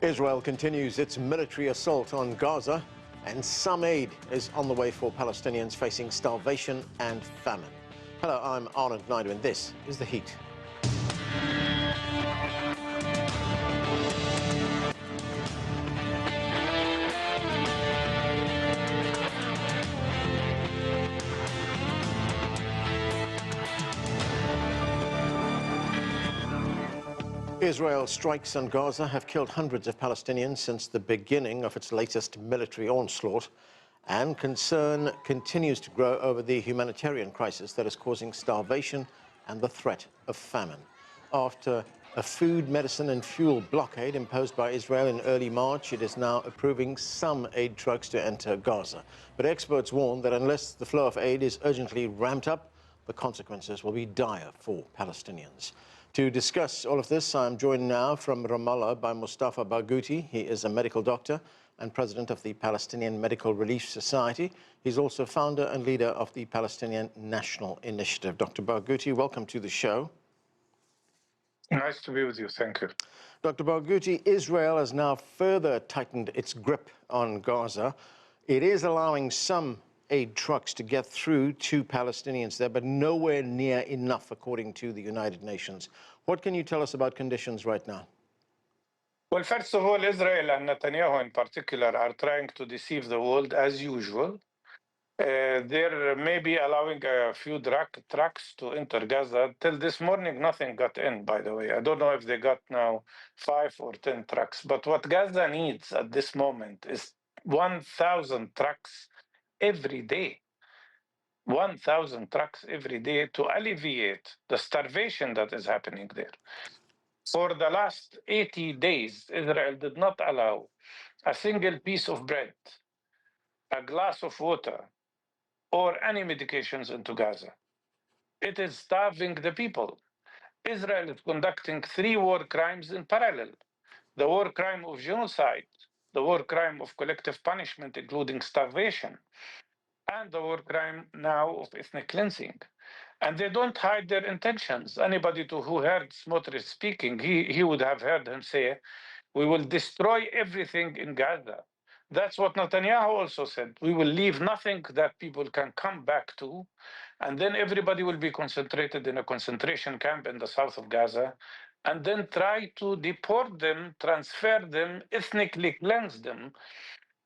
Israel continues its military assault on Gaza, and some aid is on the way for Palestinians facing starvation and famine. Hello, I'm Arnold Naidu, and this is The Heat. Israel's strikes on Gaza have killed hundreds of Palestinians since the beginning of its latest military onslaught, and concern continues to grow over the humanitarian crisis that is causing starvation and the threat of famine. After a food, medicine and fuel blockade imposed by Israel in early March, it is now approving some aid trucks to enter Gaza. But experts warn that unless the flow of aid is urgently ramped up, the consequences will be dire for Palestinians. To discuss all of this, I'm joined now from Ramallah by Mustafa Barghouti. He is a medical doctor and president of the Palestinian Medical Relief Society. He's also founder and leader of the Palestinian National Initiative. Dr. Barghouti, welcome to the show. Nice to be with you. Thank you. Dr. Barghouti, Israel has now further tightened its grip on Gaza. It is allowing some aid trucks to get through to Palestinians there, but nowhere near enough, according to the United Nations. What can you tell us about conditions right now? Well, first of all, Israel and Netanyahu in particular are trying to deceive the world as usual. They're maybe allowing a few trucks to enter Gaza. Till this morning, nothing got in, by the way. I don't know if they got now 5 or 10 trucks. But what Gaza needs at this moment is 1,000 trucks every day. 1,000 trucks every day to alleviate the starvation that is happening there. For the last 80 days, Israel did not allow a single piece of bread, a glass of water, or any medications into Gaza. It is starving the people. Israel is conducting 3 war crimes in parallel: the war crime of genocide, the war crime of collective punishment, including starvation, and the war crime now of ethnic cleansing. And they don't hide their intentions. Anybody who heard Smotrich speaking, he would have heard him say, we will destroy everything in Gaza. That's what Netanyahu also said. We will leave nothing that people can come back to, and then everybody will be concentrated in a concentration camp in the south of Gaza, and then try to deport them, transfer them, ethnically cleanse them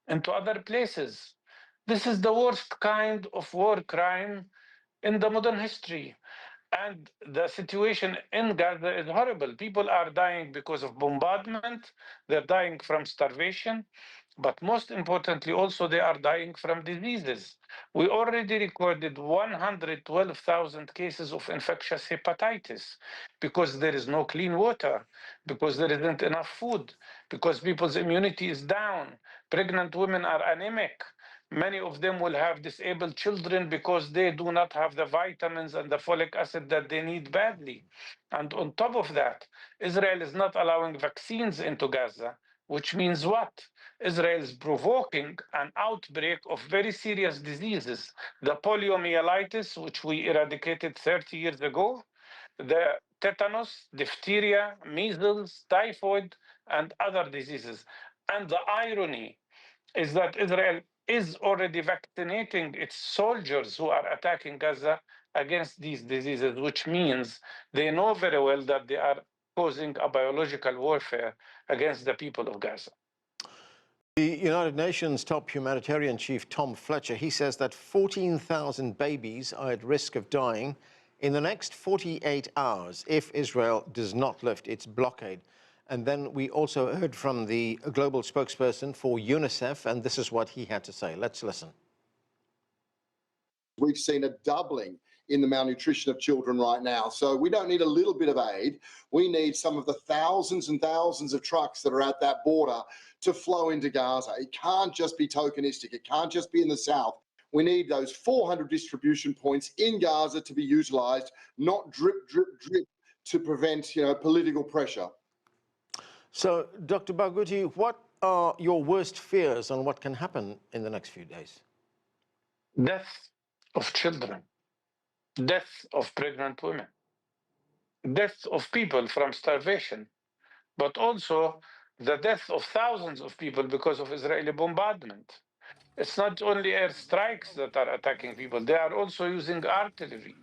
into other places. This is the worst kind of war crime in the modern history. And the situation in Gaza is horrible. People are dying because of bombardment. They're dying from starvation. But most importantly, also, they are dying from diseases. We already recorded 112,000 cases of infectious hepatitis because there is no clean water, because there isn't enough food, because people's immunity is down. Pregnant women are anemic. Many of them will have disabled children because they do not have the vitamins and the folic acid that they need badly. And on top of that, Israel is not allowing vaccines into Gaza, which means what? Israel is provoking an outbreak of very serious diseases. The poliomyelitis, which we eradicated 30 years ago, the tetanus, diphtheria, measles, typhoid, and other diseases. And the irony is that Israel is already vaccinating its soldiers who are attacking Gaza against these diseases, which means they know very well that they are causing a biological warfare against the people of Gaza. The United Nations top humanitarian chief Tom Fletcher, he says that 14,000 babies are at risk of dying in the next 48 hours if Israel does not lift its blockade. And then we also heard from the global spokesperson for UNICEF, and this is what he had to say. Let's listen. We've seen a doubling in the malnutrition of children right now. So we don't need a little bit of aid. We need some of the thousands and thousands of trucks that are at that border to flow into Gaza. It can't just be tokenistic. It can't just be in the south. We need those 400 distribution points in Gaza to be utilized, not drip, drip, drip to prevent, political pressure. So, Dr. Barghouti, what are your worst fears on what can happen in the next few days? Death of children, death of pregnant women, death of people from starvation, but also the death of thousands of people because of Israeli bombardment. It's not only airstrikes that are attacking people, they are also using artillery,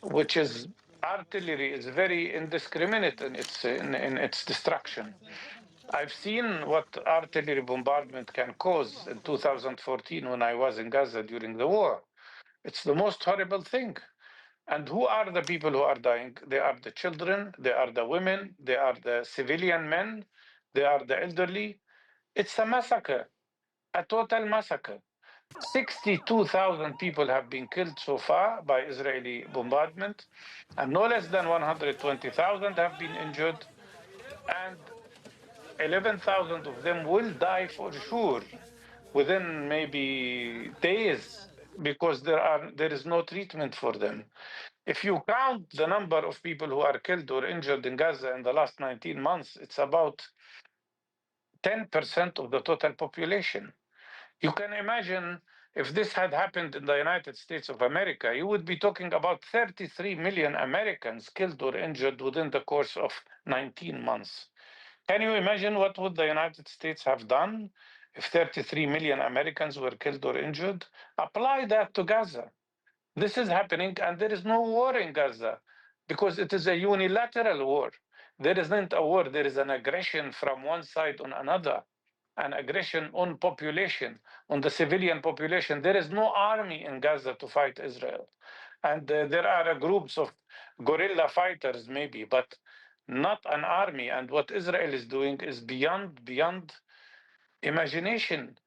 which is artillery is very indiscriminate in its destruction. I've seen what artillery bombardment can cause in 2014 when I was in Gaza during the war. It's the most horrible thing. And who are the people who are dying? They are the children, they are the women, they are the civilian men, they are the elderly. It's a massacre, a total massacre. 62,000 people have been killed so far by Israeli bombardment, and no less than 120,000 have been injured, and 11,000 of them will die for sure within maybe days because there is no treatment for them. If you count the number of people who are killed or injured in Gaza in the last 19 months, it's about 10% of the total population. You can imagine if this had happened in the United States of America, you would be talking about 33 million Americans killed or injured within the course of 19 months. Can you imagine what would the United States have done if 33 million Americans were killed or injured? Apply that to Gaza. This is happening, and there is no war in Gaza because it is a unilateral war. There isn't a war, there is an aggression from one side on another, an aggression on population, on the civilian population. There is no army in Gaza to fight Israel. And there are groups of guerrilla fighters, maybe, but not an army. And what Israel is doing is beyond imagination.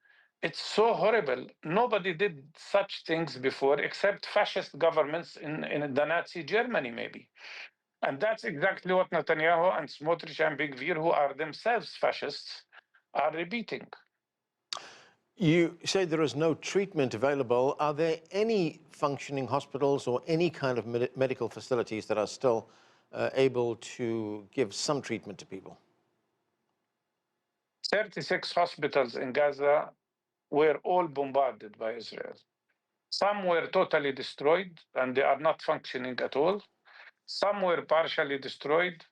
It's so horrible. Nobody did such things before except fascist governments in the Nazi Germany, maybe. And that's exactly what Netanyahu and Smotrich and Big-Vir, who are themselves fascists, are repeating. You say there is no treatment available. Are there any functioning hospitals or any kind of medical facilities that are still able to give some treatment to people? 36 hospitals in Gaza were all bombarded by Israel. Some were totally destroyed and they are not functioning at all. Some were partially destroyed.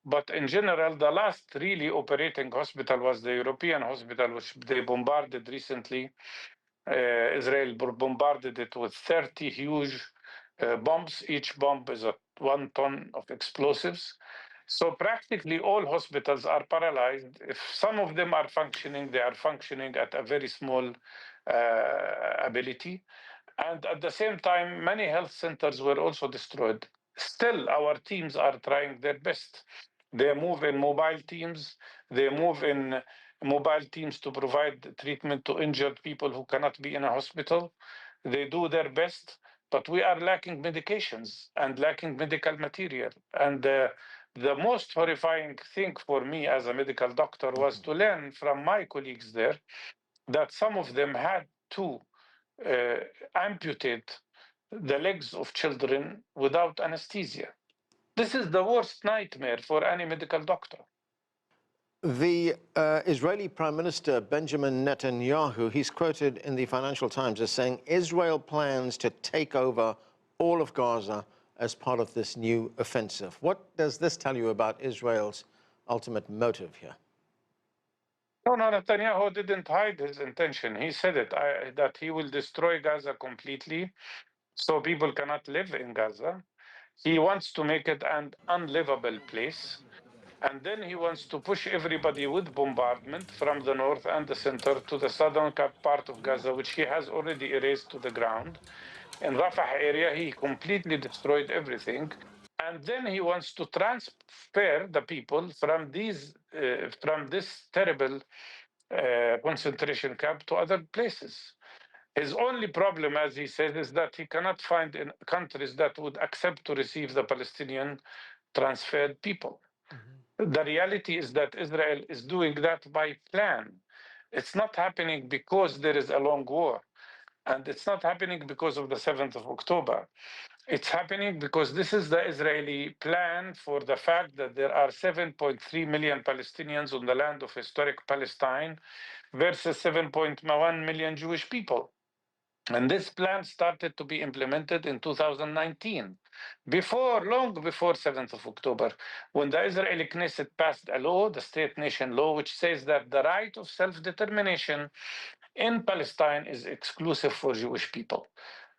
But in general, the last really operating hospital was the European hospital, which they bombarded recently. Israel bombarded it with 30 huge bombs. Each bomb is 1 ton of explosives. So practically all hospitals are paralyzed. If some of them are functioning, they are functioning at a very small ability. And at the same time, many health centers were also destroyed. Still, our teams are trying their best. They move in mobile teams. They move in mobile teams to provide treatment to injured people who cannot be in a hospital. They do their best, but we are lacking medications and lacking medical material. And the most horrifying thing for me as a medical doctor was to learn from my colleagues there that some of them had to amputate the legs of children without anesthesia. This is the worst nightmare for any medical doctor. The Israeli Prime Minister Benjamin Netanyahu, he's quoted in the Financial Times as saying Israel plans to take over all of Gaza as part of this new offensive. What does this tell you about Israel's ultimate motive here? No, Netanyahu didn't hide his intention. He said it, that he will destroy Gaza completely so people cannot live in Gaza. He wants to make it an unlivable place. And then he wants to push everybody with bombardment from the north and the center to the southern part of Gaza, which he has already erased to the ground. In Rafah area, he completely destroyed everything. And then he wants to transfer the people from this terrible concentration camp to other places. His only problem, as he says, is that he cannot find in countries that would accept to receive the Palestinian transferred people. The reality is that Israel is doing that by plan. It's not happening because there is a long war. And it's not happening because of the 7th of October. It's happening because this is the Israeli plan for the fact that there are 7.3 million Palestinians on the land of historic Palestine versus 7.1 million Jewish people. And this plan started to be implemented in 2019, long before 7th of October, when the Israeli Knesset passed a law, the state nation law, which says that the right of self-determination in Palestine is exclusive for Jewish people.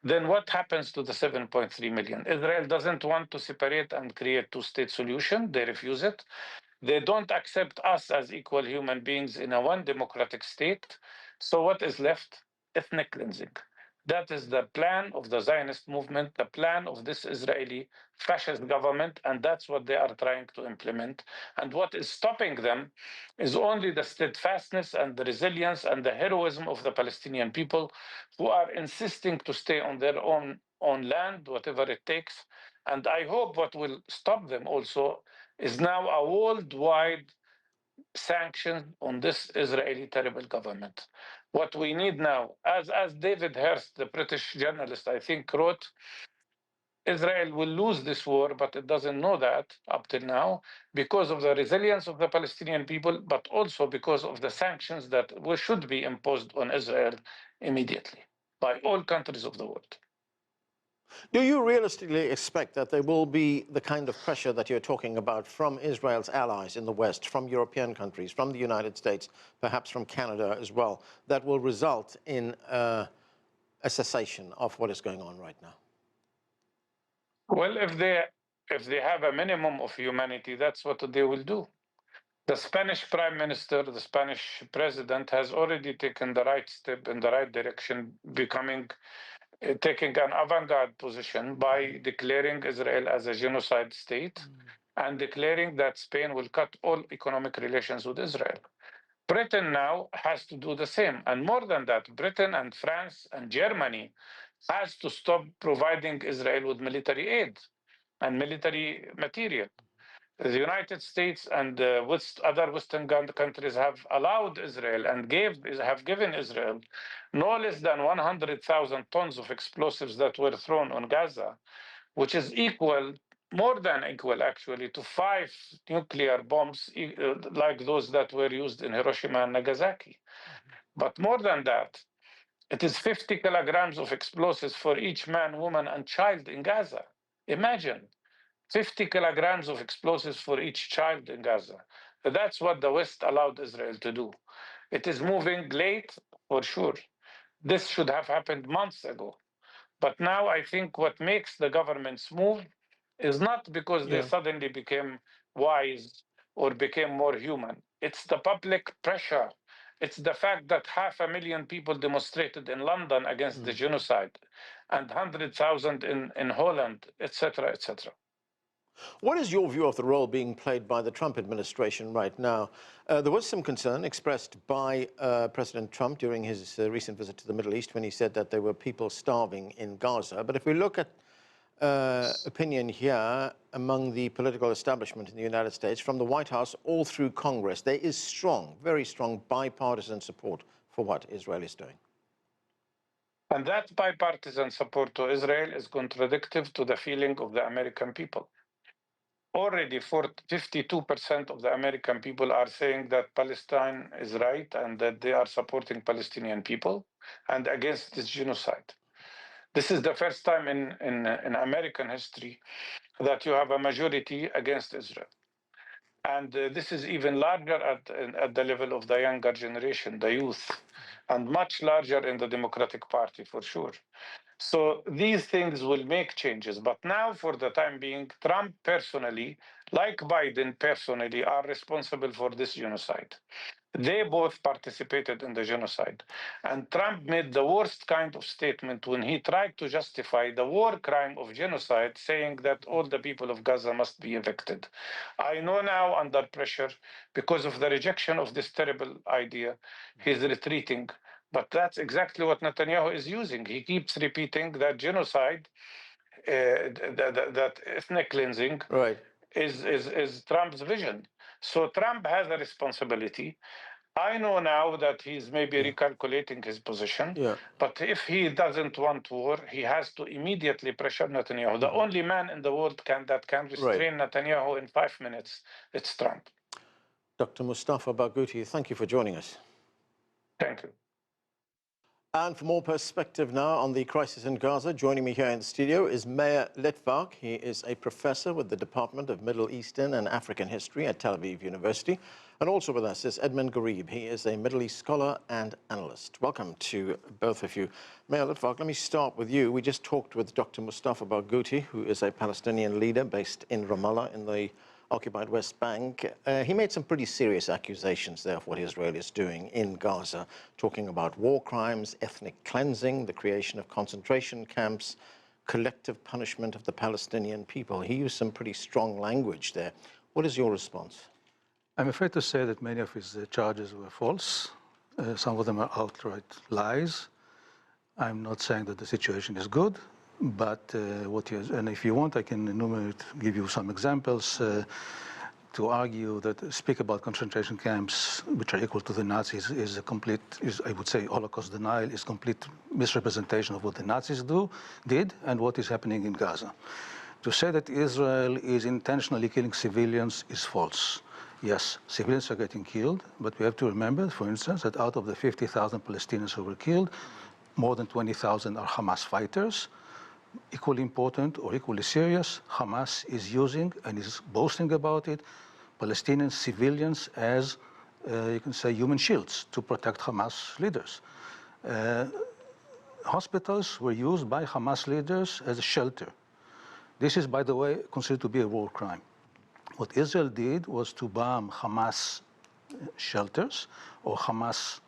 Then what happens to the 7.3 million? Israel doesn't want to separate and create two-state solution. They refuse it. They don't accept us as equal human beings in a one democratic state. So what is left? Ethnic cleansing. That is the plan of the Zionist movement, the plan of this Israeli fascist government, and that's what they are trying to implement. And what is stopping them is only the steadfastness and the resilience and the heroism of the Palestinian people, who are insisting to stay on their own land, whatever it takes. And I hope what will stop them also is now a worldwide sanction on this Israeli terrible government. What we need now, as David Hearst, the British journalist, I think, wrote, Israel will lose this war, but it doesn't know that up till now because of the resilience of the Palestinian people, but also because of the sanctions that should be imposed on Israel immediately by all countries of the world. Do you realistically expect that there will be the kind of pressure that you're talking about from Israel's allies in the West, from European countries, from the United States, perhaps from Canada as well, that will result in a cessation of what is going on right now? Well, if they have a minimum of humanity, that's what they will do. The Spanish Prime Minister, the Spanish President, has already taken the right step in the right direction, taking an avant-garde position by declaring Israel as a genocide state and declaring that Spain will cut all economic relations with Israel. Britain now has to do the same. And more than that, Britain and France and Germany has to stop providing Israel with military aid and military material. The United States and other Western countries have allowed Israel and have given Israel no less than 100,000 tons of explosives that were thrown on Gaza, which is more than equal actually, to 5 nuclear bombs like those that were used in Hiroshima and Nagasaki. But more than that, it is 50 kilograms of explosives for each man, woman, and child in Gaza. Imagine. 50 kilograms of explosives for each child in Gaza. That's what the West allowed Israel to do. It is moving late, for sure. This should have happened months ago. But now I think what makes the governments move is not because they suddenly became wise or became more human. It's the public pressure. It's the fact that 500,000 people demonstrated in London against the genocide and 100,000 in Holland, etc., etc. What is your view of the role being played by the Trump administration right now? There was some concern expressed by President Trump during his recent visit to the Middle East when he said that there were people starving in Gaza. But if we look at opinion here among the political establishment in the United States, from the White House all through Congress, there is strong, very strong bipartisan support for what Israel is doing. And that bipartisan support to Israel is contradictory to the feeling of the American people. Already 52% of the American people are saying that Palestine is right and that they are supporting Palestinian people and against this genocide. This is the first time in American history that you have a majority against Israel. And this is even larger at the level of the younger generation, the youth, and much larger in the Democratic Party for sure. So these things will make changes. But now, for the time being, Trump personally, like Biden personally, are responsible for this genocide. They both participated in the genocide. And Trump made the worst kind of statement when he tried to justify the war crime of genocide, saying that all the people of Gaza must be evicted. I know now, under pressure, because of the rejection of this terrible idea, he's retreating. But that's exactly what Netanyahu is using. He keeps repeating that genocide, that ethnic cleansing, is Trump's vision. So Trump has a responsibility. I know now that he's maybe recalculating his position, but if he doesn't want war, he has to immediately pressure Netanyahu. The only man in the world that can restrain Netanyahu in 5 minutes, it's Trump. Dr. Mustafa Barghouti, thank you for joining us. Thank you. And for more perspective now on the crisis in Gaza, joining me here in the studio is Meir Litvak. He is a professor with the Department of Middle Eastern and African History at Tel Aviv University. And also with us is Edmund Ghareeb. He is a Middle East scholar and analyst. Welcome to both of you. Meir Litvak, let me start with you. We just talked with Dr. Mustafa Barghouti, who is a Palestinian leader based in Ramallah in the occupied West Bank. He made some pretty serious accusations there of what Israel is doing in Gaza, talking about war crimes, ethnic cleansing, the creation of concentration camps, collective punishment of the Palestinian people. He used some pretty strong language there. What is your response? I'm afraid to say that many of his charges were false. Some of them are outright lies. I'm not saying that the situation is good, but and if you want, I can give you some examples to argue that speak about concentration camps, which are equal to the Nazis, I would say, Holocaust denial is complete misrepresentation of what the Nazis did and what is happening in Gaza. To say that Israel is intentionally killing civilians is false. Yes, civilians are getting killed, but we have to remember, for instance, that out of the 50,000 Palestinians who were killed, more than 20,000 are Hamas fighters. Equally important or equally serious, Hamas is using and is boasting about it, Palestinian civilians as, you can say, human shields to protect Hamas leaders. Hospitals were used by Hamas leaders as a shelter. This is, by the way, considered to be a war crime. What Israel did was to bomb Hamas shelters or Hamas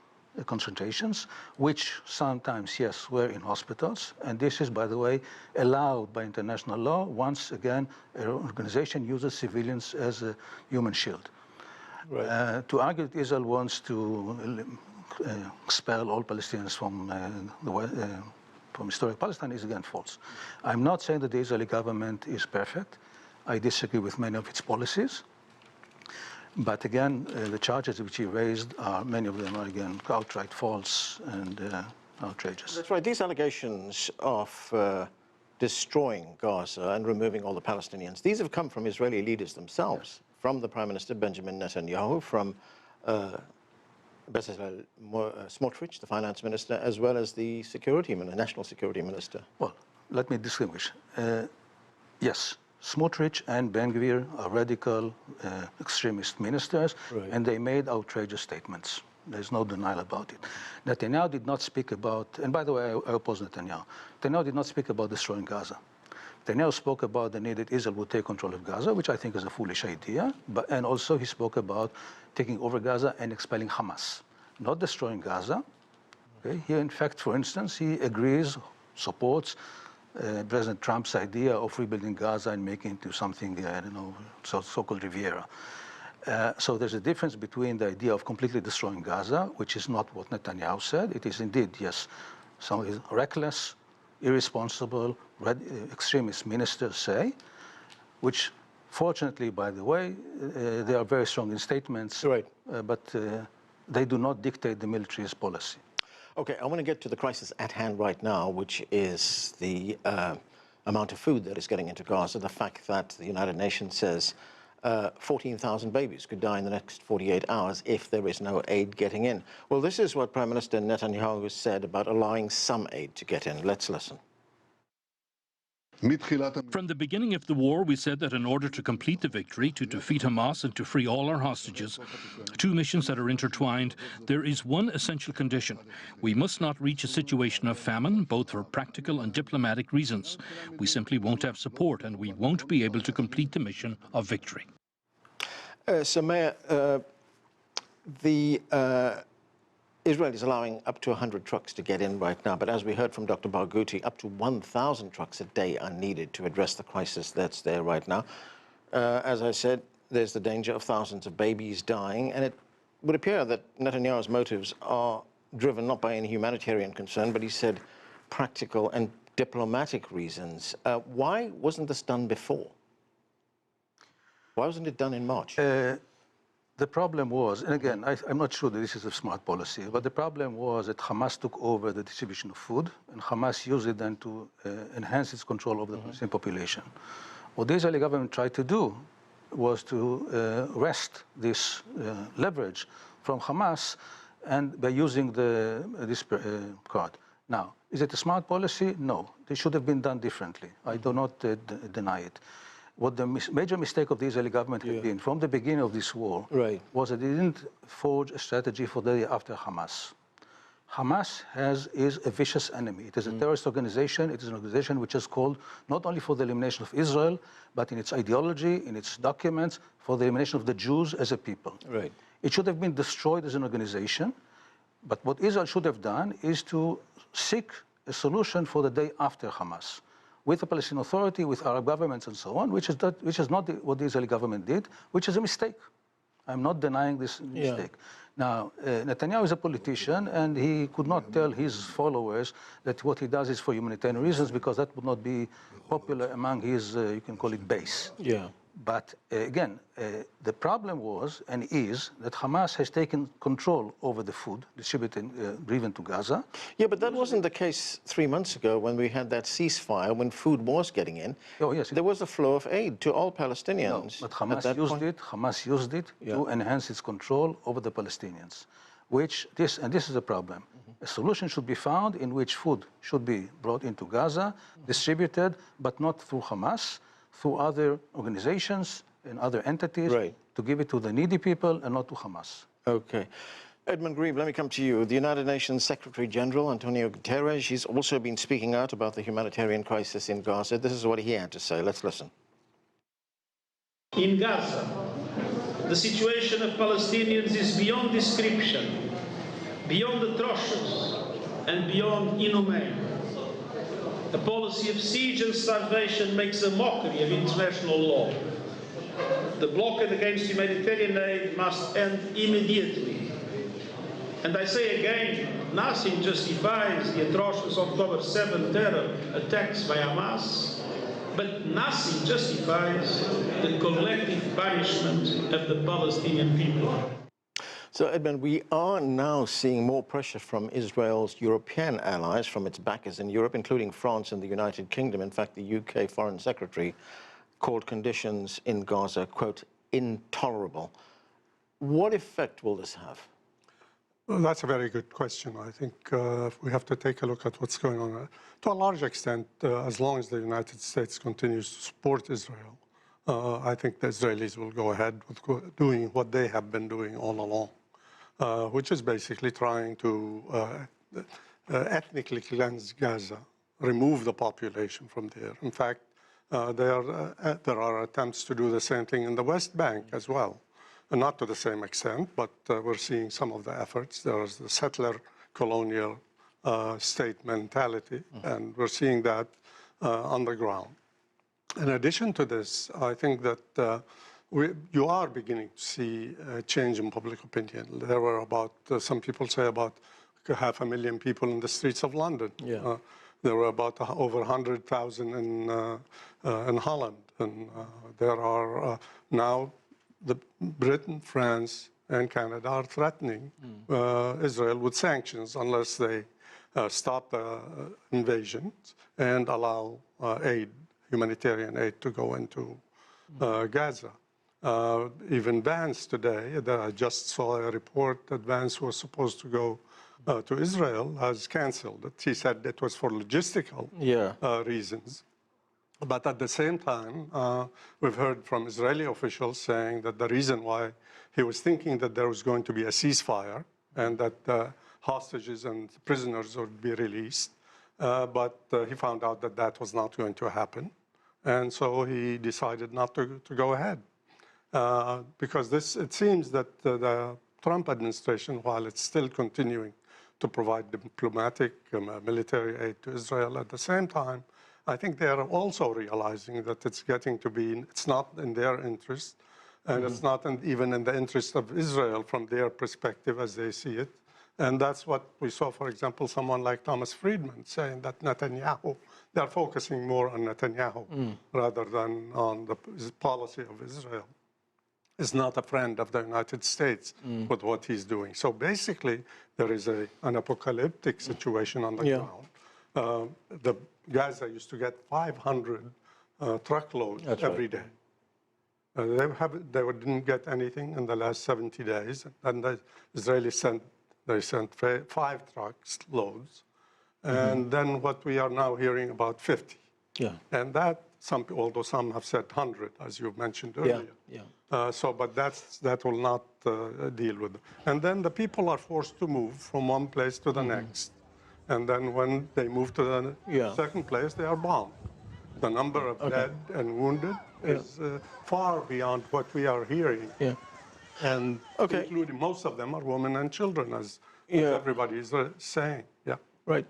concentrations, which sometimes, yes, were in hospitals. And this is, by the way, allowed by international law. Once again, an organization uses civilians as a human shield. Right. To argue that Israel wants to expel all Palestinians from historic Palestine is again false. I'm not saying that the Israeli government is perfect. I disagree with many of its policies. But again, the charges which he raised, many of them are again outright false and outrageous. That's right. These allegations of destroying Gaza and removing all the Palestinians, these have come from Israeli leaders themselves, yes. From the Prime Minister Benjamin Netanyahu, from Bezalel Smotrich, the finance minister, as well as the national security minister. Well, let me distinguish. Yes. Smotrich and Ben-Gvir are radical extremist ministers, right. And they made outrageous statements. There's no denial about it. Netanyahu did not speak about, and by the way, I oppose Netanyahu. Netanyahu did not speak about destroying Gaza. Netanyahu spoke about the need that Israel would take control of Gaza, which I think is a foolish idea, and also he spoke about taking over Gaza and expelling Hamas, not destroying Gaza. Okay? Here, in fact, for instance, he agrees, supports President Trump's idea of rebuilding Gaza and making it into something, I don't know, so-called Riviera. So there's a difference between the idea of completely destroying Gaza, which is not what Netanyahu said. It is indeed, yes, some reckless, irresponsible, extremist ministers say, which fortunately, by the way, they are very strong in statements, right. But they do not dictate the military's policy. Okay, I want to get to the crisis at hand right now, which is the amount of food that is getting into Gaza. The fact that the United Nations says 14,000 babies could die in the next 48 hours if there is no aid getting in. Well, this is what Prime Minister Netanyahu said about allowing some aid to get in. Let's listen. From the beginning of the war, we said that in order to complete the victory, to defeat Hamas and to free all our hostages, two missions that are intertwined, there is one essential condition. We must not reach a situation of famine, both for practical and diplomatic reasons. We simply won't have support, and we won't be able to complete the mission of victory. So, Meir, Israel is allowing up to 100 trucks to get in right now, but as we heard from Dr. Barghouti, up to 1,000 trucks a day are needed to address the crisis that's there right now. As I said, there's the danger of thousands of babies dying, and it would appear that Netanyahu's motives are driven not by any humanitarian concern, but he said practical and diplomatic reasons. Why wasn't this done before? Why wasn't it done in March? The problem was, and again, I'm not sure that this is a smart policy, but the problem was that Hamas took over the distribution of food, and Hamas used it then to enhance its control over the Palestinian population. What the Israeli government tried to do was to wrest this leverage from Hamas and by using this card. Now, is it a smart policy? No. It should have been done differently. I do not deny it. What the major mistake of the Israeli government had been from the beginning of this war was that they didn't forge a strategy for the day after Hamas. Hamas is a vicious enemy. It is a terrorist organization. It is an organization which is called not only for the elimination of Israel, but in its ideology, in its documents, for the elimination of the Jews as a people. Right. It should have been destroyed as an organization, but what Israel should have done is to seek a solution for the day after Hamas, with the Palestinian Authority, with Arab governments and so on, which is not what the Israeli government did, which is a mistake. I'm not denying this mistake. Now, Netanyahu is a politician, and he could not tell his followers that what he does is for humanitarian reasons, because that would not be popular among his, you can call it, base. Yeah. But again, the problem was and is that Hamas has taken control over the food distributed, driven to Gaza. Yeah, but that wasn't the case 3 months ago when we had that ceasefire, when food was getting in. Oh, yes. There was a flow of aid to all Palestinians. No, but Hamas used it to enhance its control over the Palestinians, this is a problem. A solution should be found in which food should be brought into Gaza, distributed, but not through Hamas, through other organizations and other entities, to give it to the needy people and not to Hamas. Okay. Edmund Ghareeb, let me come to you. The United Nations Secretary General, Antonio Guterres, he's also been speaking out about the humanitarian crisis in Gaza. This is what he had to say. Let's listen. In Gaza, the situation of Palestinians is beyond description, beyond atrocious, and beyond inhumane. A policy of siege and starvation makes a mockery of international law. The blockade against humanitarian aid must end immediately. And I say again, nothing justifies the atrocious October 7 terror attacks by Hamas, but nothing justifies the collective punishment of the Palestinian people. So, Edmund, we are now seeing more pressure from Israel's European allies, from its backers in Europe, including France and the United Kingdom. In fact, the UK Foreign Secretary called conditions in Gaza, quote, intolerable. What effect will this have? Well, that's a very good question. I think we have to take a look at what's going on. To a large extent, as long as the United States continues to support Israel, I think the Israelis will go ahead with doing what they have been doing all along. Which is basically trying to ethnically cleanse Gaza, remove the population from there. In fact, there are attempts to do the same thing in the West Bank as well. And not to the same extent, but we're seeing some of the efforts. There is the settler colonial state mentality, and we're seeing that on the ground. In addition to this, I think that you are beginning to see a change in public opinion. There were about, some people say about 500,000 people in the streets of London. There were about over 100,000 in Holland. And there are now Britain, France, and Canada are threatening Israel with sanctions unless they stop the invasions and allow humanitarian aid to go into Gaza. Even Vance today, I just saw a report that Vance was supposed to go to Israel, has canceled it. He said it was for logistical reasons. But at the same time, we've heard from Israeli officials saying that the reason why he was thinking that there was going to be a ceasefire and that hostages and prisoners would be released, but he found out that that was not going to happen. And so he decided not to go ahead. Because it seems that the Trump administration, while it's still continuing to provide diplomatic military aid to Israel, at the same time, I think they are also realizing that it's getting to be, it's not in their interest, and it's not even in the interest of Israel from their perspective as they see it. And that's what we saw, for example, someone like Thomas Friedman saying that Netanyahu, they're focusing more on Netanyahu rather than on the policy of Israel. Is not a friend of the United States with what he's doing. So basically, there is an apocalyptic situation on the ground. The Gaza used to get 500 truckloads every day. They didn't get anything in the last 70 days, and the Israelis sent They sent 5 trucks loads. And then what we are now hearing about 50. Yeah. And that, although some have said 100, as you mentioned earlier. But that will not deal with it. And then the people are forced to move from one place to the next. And then when they move to the second place, they are bombed. The number of dead and wounded is far beyond what we are hearing. And including most of them are women and children, as everybody is saying. Right.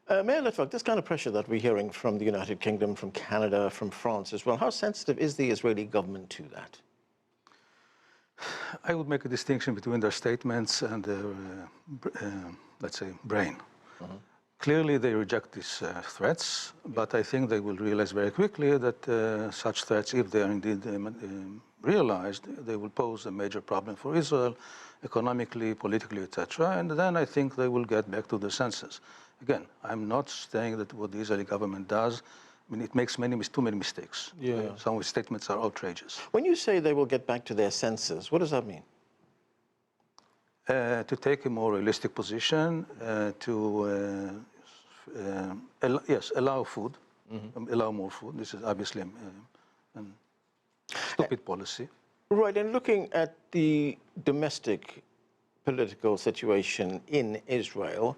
Meir Litvak, this kind of pressure that we're hearing from the United Kingdom, from Canada, from France as well, how sensitive is the Israeli government to that? I would make a distinction between their statements and their, let's say, brain. Clearly, they reject these threats, but I think they will realize very quickly that such threats, if they are indeed realized, they will pose a major problem for Israel, economically, politically, etc. And then I think they will get back to their senses. Again, I'm not saying that what the Israeli government does, I mean, it makes too many mistakes. Some of the statements are outrageous. When you say they will get back to their senses, what does that mean? To take a more realistic position, to allow food, allow more food. This is obviously a stupid policy. Right, and looking at the domestic political situation in Israel,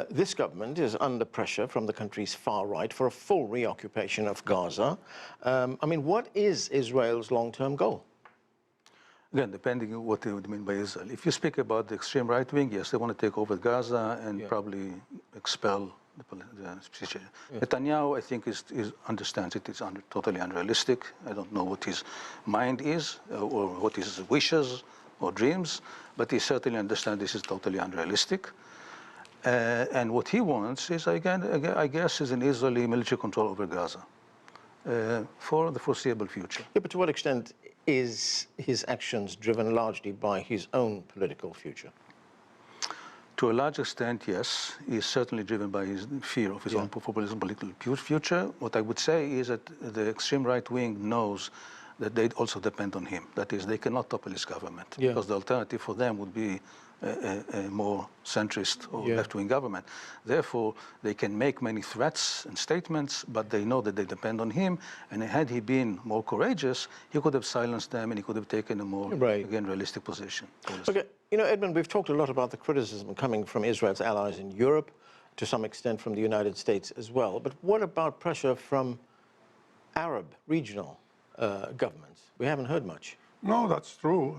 this government is under pressure from the country's far right for a full reoccupation of Gaza. I mean, what is Israel's long-term goal? Again, depending on what you would mean by Israel. If you speak about the extreme right wing, yes, they want to take over Gaza and probably expel the situation. Netanyahu, I think, understands it is totally unrealistic. I don't know what his mind is or what his wishes or dreams, but he certainly understands this is totally unrealistic. And what he wants is, again, I guess, is an Israeli military control over Gaza for the foreseeable future. Yeah, but to what extent is his actions driven largely by his own political future? To a large extent, yes. He is certainly driven by his fear of his own political future. What I would say is that the extreme right wing knows that they also depend on him. That is, they cannot topple his government because the alternative for them would be a more centrist or left-wing government. Therefore, they can make many threats and statements, but they know that they depend on him. And had he been more courageous, he could have silenced them and he could have taken a more, again, realistic position. Okay, you know, Edmund, we've talked a lot about the criticism coming from Israel's allies in Europe, to some extent from the United States as well. But what about pressure from Arab regional governments? We haven't heard much. No, that's true.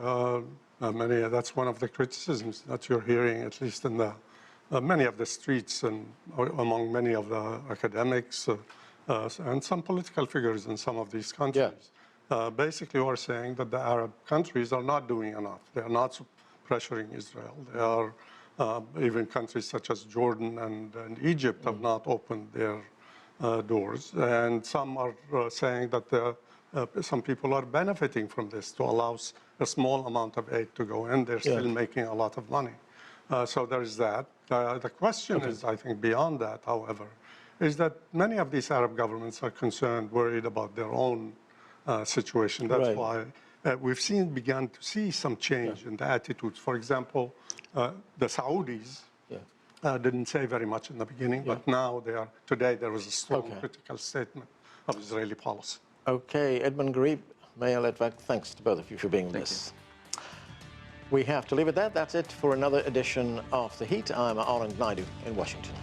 That's one of the criticisms that you're hearing, at least in the many of the streets and among many of the academics and some political figures in some of these countries. Basically, we're saying that the Arab countries are not doing enough. They are not pressuring Israel. They are, even countries such as Jordan and Egypt have not opened their doors. And some are saying that some people are benefiting from this to allow a small amount of aid to go in. They're still making a lot of money. So there is that. The question is, I think, beyond that, however, is that many of these Arab governments are concerned, worried about their own situation. That's why we've begun to see some change in the attitudes. For example, the Saudis didn't say very much in the beginning, but now they are. Today there was a strong critical statement of Israeli policy. Okay, Edmund Ghareeb, Meir Litvak, thanks to both of you for being with us. We have to leave it there. That's it for another edition of The Heat. I'm Anand Naidu in Washington.